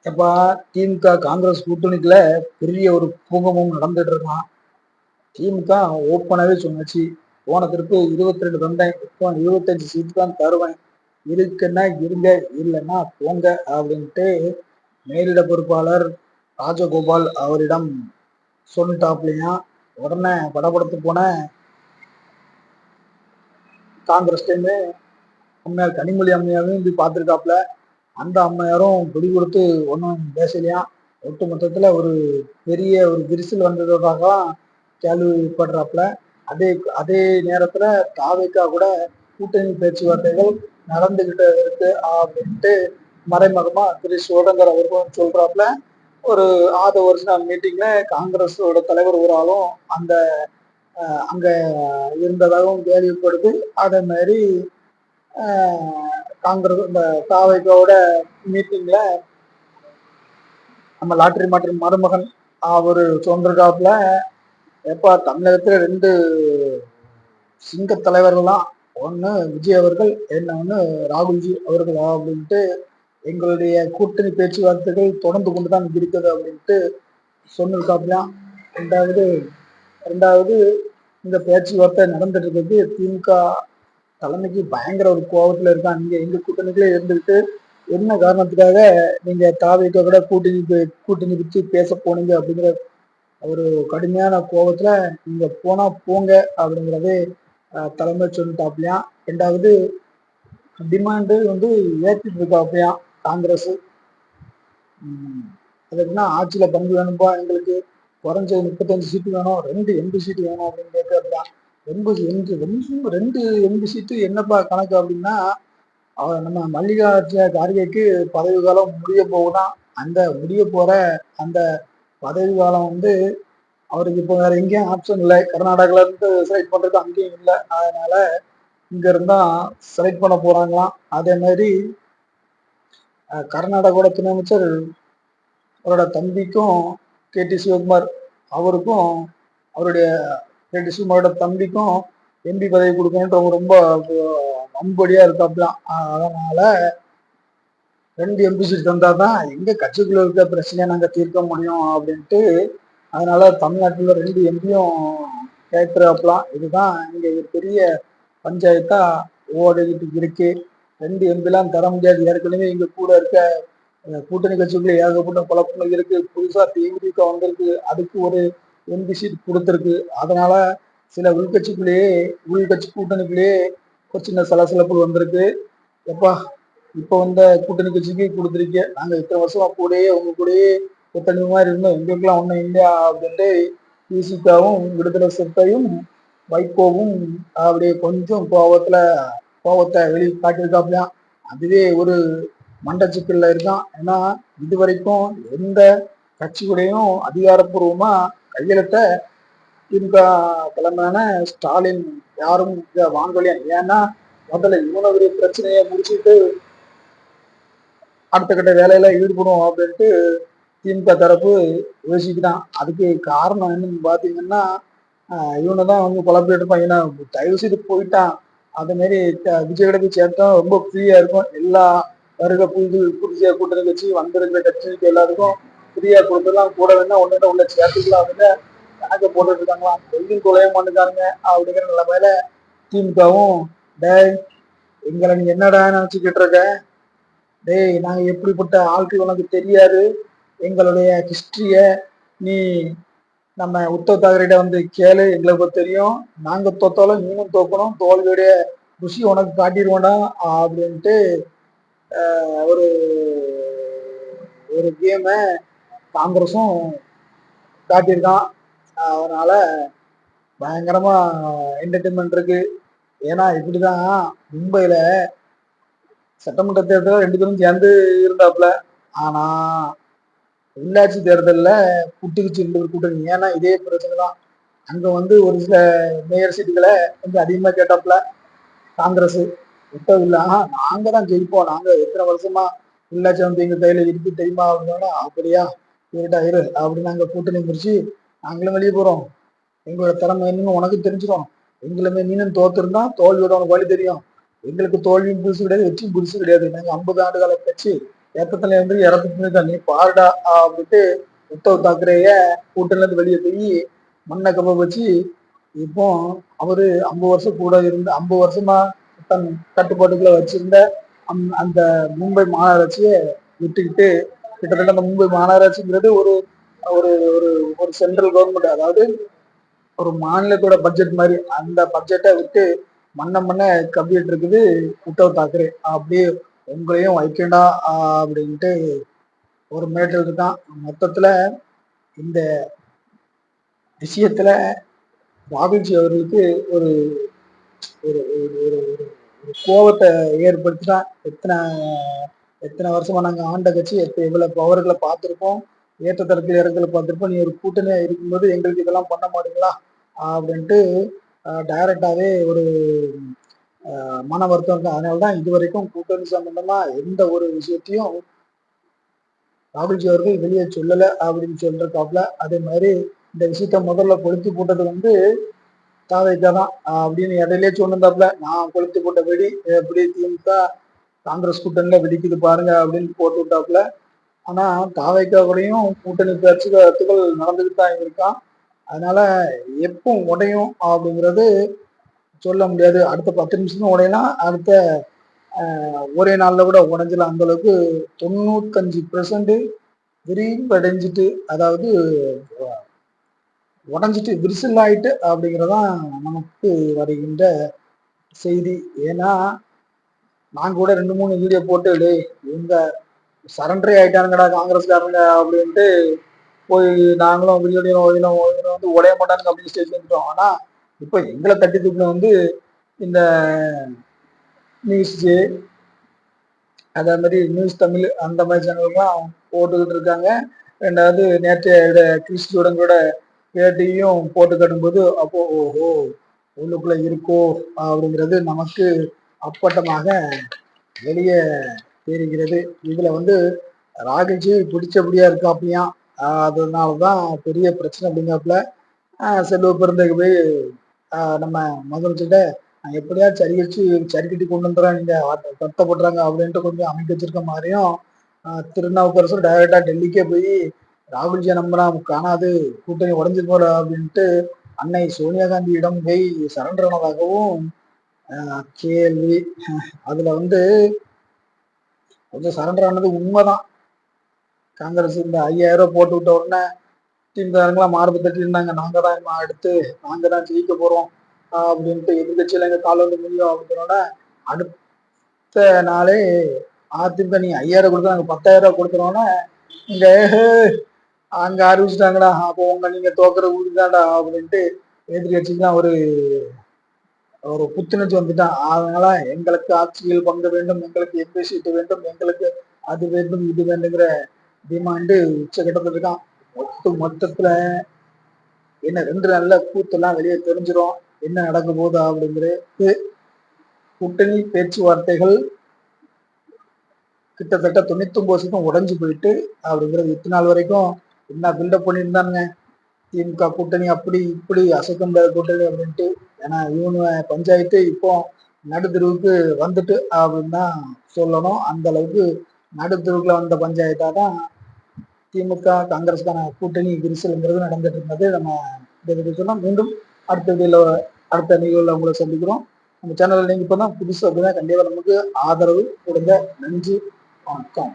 எப்பா திமுக காங்கிரஸ் கூட்டணிக்குள்ள பெரிய ஒரு பூகமும் நடந்துட்டு இருக்கான். திமுக ஓப்பனாவே சொன்னாச்சு, போன திருப்பு 22 தந்தேன், இப்போ 25 சீட்டு தான் தருவேன், இருக்குன்னா இருங்க இல்லைன்னா போங்க அப்படின்ட்டு மேலிட பொறுப்பாளர் ராஜகோபால் அவரிடம் சொல்லிட்டாப்லையா. உடனே படபடத்து போன காங்கிரஸ் டைமு அம்மையார் கனிமொழி அம்மையாரும் இப்படி பார்த்துருக்காப்புல. அந்த அம்மையாரும் பிடி கொடுத்து ஒன்றும் பேசலையா. ஒட்டு மொத்தத்தில் ஒரு பெரிய ஒரு விரிசல் வந்ததாக கேள்விப்படுறாப்புல. அதே அதே நேரத்தில் தாவேக்கா கூட கூட்டணி பேச்சுவார்த்தைகள் நடந்துகிட்டு இருக்கு அப்படின்ட்டு மறைமுகமா திரு சிவசங்கர் அவர்களும் சொல்றாப்புல. ஒரு ஆத ஒரிஜினல் மீட்டிங்ல காங்கிரஸோட தலைவர் ஒரு ஆளும் அந்த அங்க இருந்ததாகவும் கேள்விப்படுது. அதே மாதிரி காங்கிரஸ் இந்த தாவேக்காவோட மீட்டிங்ல நம்ம லாட்டரி மாற்று மருமகன் அவரு சொந்திருக்காப்புல. எப்ப தமிழகத்துல 2 சிங்க தலைவர்கள் தான், ஒண்ணு விஜய் அவர்கள், ஒண்ணு ராகுல்ஜி அவர்கள் அப்படின்ட்டு எங்களுடைய கூட்டணி பேச்சுவார்த்தைகள் தொடர்ந்து கொண்டுதான் இருக்குது அப்படின்ட்டு சொன்னிருக்காப்புலாம். ரெண்டாவது ரெண்டாவது இந்த பேச்சுவார்த்தை நடந்துட்டு இருக்கிறது திமுக தலைமைக்கு பயங்கர ஒரு கோபத்துல இருக்கான். நீங்க எங்க கூட்டணிக்குள்ளே இருந்துகிட்டு என்ன காரணத்துக்காக நீங்க தாவேக்கா கூட கூட்டணி பற்றி பேச போனீங்க அப்படிங்கிற ஒரு கடுமையான கோபத்துல நீங்க போனா போங்க அப்படிங்கிறதே தலைமை சொல்லிட்டாப்லையாம். ரெண்டாவது டிமாண்டு வந்து ஏற்றிட்டு இருக்காப்லையாம் காங்கிரஸ். அதுக்குன்னா ஆட்சியில பங்கு வேணும்பா, எங்களுக்கு குறைஞ்சது 35 சீட்டு வேணும், 2 எம்பி சீட்டு வேணும் அப்படின்னு கேட்கறான். 2 எம்பி சீட்டு என்னப்பா கணக்கு அப்படின்னா, நம்ம மல்லிகார்ஜுன கார்கேக்கு பதவி காலம் முடிய போகுதான். அந்த முடிய போற அந்த பதவி காலம் வந்து அவருக்கு இப்போ வேற எங்கேயும் ஆப்ஷன் இல்லை. கர்நாடகால இருந்து செலக்ட் பண்றது அங்கேயும் இல்லை. அதனால இங்க இருந்தா செலக்ட் பண்ண போறாங்களாம். அதே மாதிரி கர்நாடகாவோட துணை அமைச்சர் அவரோட தம்பிக்கும் KT சிவகுமார் அவருக்கும் அவருடைய KT சிவகுமாரோட தம்பிக்கும் எம்பி பதவி கொடுக்கணுன்ற ரொம்ப நம்படியா இருக்காப்லாம். அதனால 2 எம்பி சீட் தந்தாதான் எங்க கட்சிக்குள்ள இருக்க பிரச்சனையை நாங்க தீர்க்க முடியும் அப்படின்ட்டு, அதனால தமிழ்நாட்டில் 2 எம்பியும் கேட்கிறாப்பலாம். இதுதான் இங்க ஒரு பெரிய பஞ்சாயத்தா ஓடிக்கிட்டு இருக்கு. 2 எம்பிலாம் தர முடியாது. ஏற்கனவே இங்க கூட இருக்க கூட்டணி கட்சிக்குள்ள ஏகப்பட்ட குழப்பங்கள் இருக்கு. புதுசா தேமுதிக வந்திருக்கு, அதுக்கு ஒரு எம்பி சீட் கொடுத்துருக்கு. அதனால சில உள்கட்சி கூட்டணிக்குள்ளேயே ஒரு சின்ன சலசலப்பு வந்திருக்கு. எப்பா இப்ப வந்த கூட்டணி கட்சிக்கு கொடுத்துருக்க, நாங்க இத்தனை வருஷமா கூடயே உங்க கூடயே கூட்டணி மாதிரி இருந்தோம், எங்களுக்கெல்லாம் ஒண்ணும் இல்லையா அப்படின்ட்டு விசிகாவும் விடுதலை சிறுத்தையும் வைகோவும் அப்படியே கொஞ்சம் கோபத்தை வெளியே காட்டியிருக்காப்லையாம். அதுவே ஒரு மண்டச்சிக்கல்ல இருக்கான். ஏன்னா இதுவரைக்கும் எந்த கட்சியுடையும் அதிகாரப்பூர்வமா கையெழுத்த திமுக தலைமையான ஸ்டாலின் யாரும் இதை வாங்கலையா. ஏன்னா முதல்ல இவனுடைய பிரச்சனையை முடிச்சுட்டு அடுத்த கட்ட வேலையில ஈடுபடும் அப்படின்ட்டு திமுக தரப்பு யோசிக்கிறான். அதுக்கு காரணம் என்னன்னு பாத்தீங்கன்னா, இவனை தான் வந்து குழப்பிட்டு பையனா தயவு செய்து போயிட்டான். அதே மாதிரி விஜயோட போய் சேர்த்தா ரொம்ப ஃப்ரீயா இருக்கும். எல்லா வருக புதுசியா கூட்டணி கட்சி வந்திருக்கிற கட்சிக்கு எல்லாருக்கும் ஃப்ரீயா கொடுத்துலாம், கூட வேணா ஒன்னுட்ட உள்ள சேர்த்துக்கலாம் அப்படின்னு கணக்கு போட்டுட்டு இருக்காங்களாம். எங்கேயும் தொலைய மாட்டேங்காங்க அப்படிங்கிற நிலைமையில திமுகவும், டேய் எங்களை நீ என்னடா நினைச்சுக்கிட்டு இருக்க, டேய் நாங்க எப்படிப்பட்ட ஆட்கள் உனக்கு தெரியாது, எங்களுடைய ஹிஸ்டரிய நீ நம்ம உத்தவ் தாக்கரேட்ட வந்து கேளு, எங்களுக்கு தெரியும், நாங்க தோத்தாலும் நீனும் தோக்கணும், தோல்வியுடைய ருசி உனக்கு காட்டிடுவோண்டா அப்படின்ட்டு ஒரு ஒரு கேம காங்கிரஸும் காட்டியிருக்கான். அதனால பயங்கரமா என்டர்டைன்மெண்ட் இருக்கு. ஏன்னா இப்படிதான் மும்பைல சட்டமன்ற தேர்தலில் 2 பேரும் சேர்ந்து இருந்தாப்புல. ஆனா உள்ளாட்சி தேர்தலில் புட்டுக்குச்சு 2 பேர் கூட்டணி. ஏன்னா இதே பிரச்சனை தான். அங்க வந்து ஒரு சில மேயர் சீட்டுகளை கொஞ்சம் அதிகமா கேட்டாப்புல காங்கிரஸ். விட்டதில்லை, நாங்க தான் ஜெயிப்போம், நாங்க எத்தனை வருஷமா உள்ளாட்சி வந்து எங்க கையில இருக்கு தெரியுமா அப்படின்னா, அப்படியா இருட்டா இரு அப்படின்னு நாங்க கூட்டணி முடிச்சு நாங்களும் வெளியே போறோம், எங்களோட திறமை என்னன்னு உனக்கு தெரிஞ்சிடும், எங்களுமே மீனும் தோத்துருந்தா தோல்வியோட உனக்கு வழி தெரியும், எங்களுக்கு தோல்வியும் புதுசு கிடையாது, வெற்றியும் புதுசு கிடையாது, நாங்க 50 ஆண்டு கால கட்சி, ஏத்தத்துல இருந்து இறக்கத்துல நீ பாருடா அப்படின்ட்டு உத்தவ் தாக்கரேய கூட்டணில இருந்து வெளியே போய் மண்ணை கப்ப வச்சு இப்போ அவரு 50 வருஷம் கூட இருந்து 50 வருஷமா தன் கட்டுப்பாட்டுக்குள்ள வச்சிருந்த அந்த மும்பை மாநகராட்சியை விட்டுக்கிட்டு கிட்டத்தட்ட அந்த மும்பை மாநகராட்சிங்கிறது ஒரு ஒரு ஒரு ஒரு சென்ட்ரல் கவர்மெண்ட், அதாவது ஒரு மாநிலத்தோட பட்ஜெட் மாதிரி அந்த பட்ஜெட்டை விட்டு மண்ண கவ்விட்டு இருக்குது உத்தவ் தாக்கரே. அப்படியே உங்களையும் வைக்கண்டா அப்படின்ட்டு ஒரு மேட்டர் இருக்கான். மொத்தத்துல இந்த விஷயத்துல ராகுல்ஜி அவர்களுக்கு ஒரு ஒரு ஒரு ஒரு கோபத்தை ஏற்படுத்திதான். எத்தனை எத்தனை வருஷமா நாங்க ஆண்ட கட்சி இவ்வளவு பவர்களை பார்த்திருப்போம், ஏற்றத்தரத்தில் இறங்கல பார்த்திருப்போம். நீ ஒரு கூட்டணியா இருக்கும்போது எங்களுக்கு இதெல்லாம் பண்ண மாட்டீங்களா அப்படின்ட்டு டைரக்டாவே ஒரு மன வருத்தம் இருக்கு. அதனாலதான் இது வரைக்கும் கூட்டணி சம்பந்தமா எந்த ஒரு விஷயத்தையும் ராகுல்ஜி அவர்கள் வெளியே சொல்லல அப்படின்னு சொல்றாப்ல. அதே மாதிரி இந்த விஷயத்த முதல்ல கொளுத்தி போட்டது வந்து தாவேக்கா தான் அப்படின்னு இடையிலே சொன்னாப்ல. நான் கொளுத்தி போட்ட வெடி எப்படி திமுக காங்கிரஸ் கூட்டணியில வெடிக்குது பாருங்க அப்படின்னு போட்டு விட்டாப்ல. ஆனா தாவேக்கா கூடயும் கூட்டணி பேச்சுக்கள் நடந்துகிட்டு தான் இருக்கான். அதனால எப்போ உடையும் அப்படிங்கிறது சொல்ல முடியாது. அடுத்த 10 நிமிஷம் உடையலாம், அடுத்த ஒரே நாள்ல கூட உடைஞ்சலாம். அந்த அளவுக்கு 95% விரிவடைஞ்சிட்டு, அதாவது உடஞ்சிட்டு விரிசல் ஆயிட்டு அப்படிங்கிறதான் நமக்கு வருகின்ற செய்தி. ஏன்னா நான் கூட 2-3 வீடியோ போட்டு இவங்க சரண்டரே ஆயிட்டானுங்கடா காங்கிரஸ்காரங்க அப்படின்ட்டு போய் நாங்களும் வீடியோ வந்து உடைய மாட்டானுங்க அப்படின்னு ஸ்டேஜ் வந்துட்டோம். ஆனா இப்ப எங்களை தட்டி தூக்கின வந்து இந்த நியூஸ், அதே மாதிரி நியூஸ் தமிழ் அந்த மாதிரி சேனல்லாம் போட்டுக்கிட்டு இருக்காங்க. ரெண்டாவது நேற்றைய கிறிஸ்துவங்களோட பேட்டியும் போட்டு கட்டும்போது அப்போ ஓஹோ உள்ளுக்குள்ள இருக்கோ அப்படிங்கிறது நமக்கு அப்பட்டமாக வெளியே தெரிகிறது. இதுல வந்து ராகுல்ஜி பிடிச்சபடியா இருக்காப்பையாம். அதனாலதான் பெரிய பிரச்சனை அப்படிங்காப்புல. செல்வ பிறந்தக்கு போய் நம்ம முதலமைச்சர்கிட்ட எப்படியா சரி வச்சு சரி கட்டி கொண்டு வந்துடுறேன், நீங்க வருத்தப்படுறாங்க அப்படின்ட்டு கொஞ்சம் அமைக்க வச்சிருக்க மாதிரியும் திருநாவுக்கரசர் டைரக்டா டெல்லிக்கே போய் ராகுல்ஜியை நம்பினா காணாது, கூட்டணி உடஞ்சு போற அப்படின்ட்டு அன்னை சோனியா காந்தியிடம் போய் சரண்டர் ஆனதாகவும் கேள்வி. அதுல வந்து கொஞ்சம் சரண்டர் ஆனது உண்மைதான். காங்கிரஸ் இந்த 5000 போட்டு விட்ட உடனே திமுகலாம் மார்பு தட்டி இருந்தாங்க, நாங்க தான் அடுத்து நாங்க தான் ஜெயிக்க போறோம் அப்படின்ட்டு எதிர்கட்சியில எங்க கால வந்து முடியும் அப்படின்னோட அடுத்த நாளே அதிமுக நீ 5000 கொடுத்தா நாங்க 10,000 கொடுத்துருவோன்னா இங்க அங்க அறிவிச்சிட்டாங்கடா, அப்போ உங்க நீங்க தோக்குற ஊருதான்டா அப்படின்ட்டு எதிர்கட்சிக்கு ஒரு ஒரு புத்துணர்ச்சி வந்துட்டான். அதனால எங்களுக்கு ஆட்சியில் பங்கு வேண்டும், எங்களுக்கு எம்பி சீட்டு வேண்டும், எங்களுக்கு அது வேண்டும் இது வேண்டுங்கிற டிமாண்டு உச்சகட்டத்தில் இருக்கான். மொத்தத்துல என்ன 2 நாள்ல கூத்தெல்லாம் வெளியே தெரிஞ்சிடும் என்ன நடக்க போகுது அப்படிங்கிறது. கூட்டணி பேச்சுவார்த்தைகள் கிட்டத்தட்ட 99% உடைஞ்சு போயிட்டு அப்படிங்கிறது. இத்தனை நாள் வரைக்கும் என்ன பில்டப் பண்ணியிருந்தானுங்க, திமுக கூட்டணி அப்படி இப்படி அசைக்க முடியாத கூட்டணி அப்படின்ட்டு. ஏன்னா இவனு பஞ்சாயத்து இப்போ நடுத்தருவுக்கு வந்துட்டு அப்படின்னு தான் சொல்லணும். அந்த அளவுக்கு நடுத்தருவுக்குள்ள வந்த பஞ்சாயத்தா தான் திமுக காங்கிரஸ்கான கூட்டணி விரிசல்ங்கிறது நடந்துட்டு இருந்தது. நம்ம இதை சொன்னா மீண்டும் அடுத்த வீடியோல அடுத்த நிகழ்வுல உங்களை சந்திக்கிறோம். நம்ம சேனல்ல நீங்க இப்பதான் புதுசு அப்படின்னா கண்டிப்பா நமக்கு ஆதரவு கொடுங்க. நன்றி, வணக்கம்.